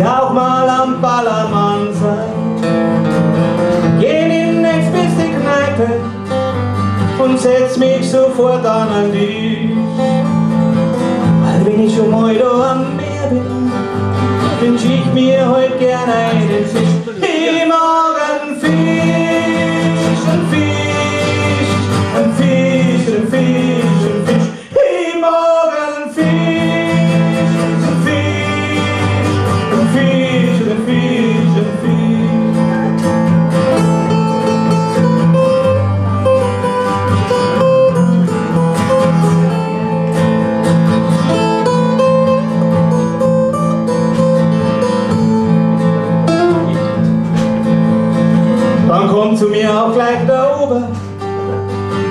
ich auch mal am Ballermann sein. Geh in die nächstbeste Kneipe und setz mich sofort an dich. Weil wenn ich schon mal da am Meer bin, wünsch ich mir heute gern einen Fisch. Im Morgen Fisch, ein Fisch, ein Fisch, ein Fisch, ein Fisch. Im Morgen Fisch, ein Fisch, ein Fisch, ein Fisch, ein Fisch. Dann kommt zu mir auch gleich der Ober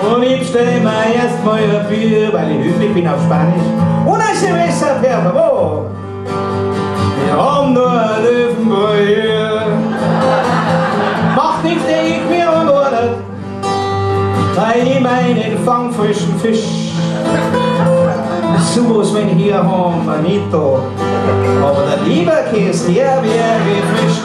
und ich bestell mir erstmal ein Bier, weil ich höflich bin auf Spanisch. Una cerveza, per favor. Wir haben nur ein Löwenbräu hier. Macht nichts, der ich mir ermordet, weil ich meinen fangfrischen Fisch. Sowas, wenn ich hier haben, Manito. Aber der Leberkäse, der wäre frisch.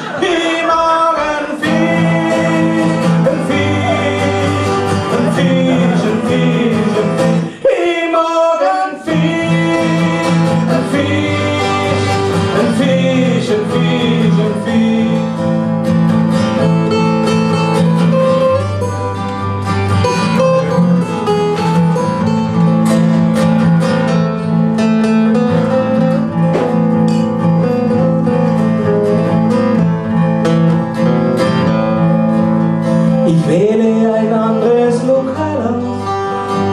Ich wähle ein anderes Lokal aus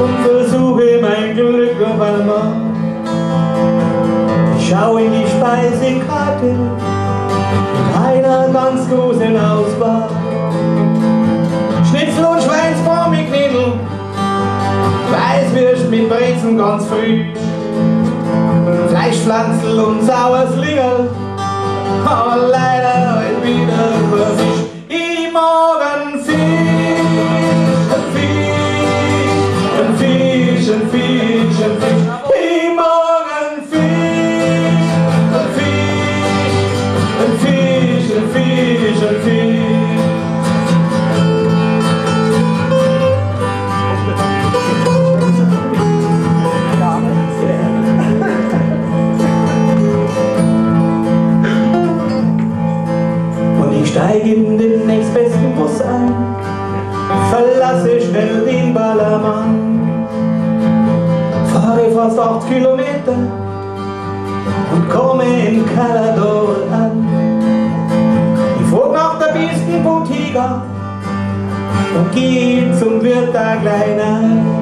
und versuche mein Glück auf einmal. Ich schau in die Speisekarte mit einer ganz großen Auswahl. Schnitzel und Schweinsbombenknödel, Weißwürst mit Brezen ganz frisch, Fleischpflanzel und saures Lingerl, aber leider heute wieder nur Fisch. Im Morgen ein Fisch, ein Fisch, im Morgen Fisch, ein Fisch, ein Fisch, ein Fisch, ein Fisch. Und ich steige in den nächstbesten Bus ein, verlasse schnell den Ballermann. Fahre fast 8 Kilometer und komme in Calador an. Ich frag nach der besten Boutiga und geh zum Wirt da gleich rein.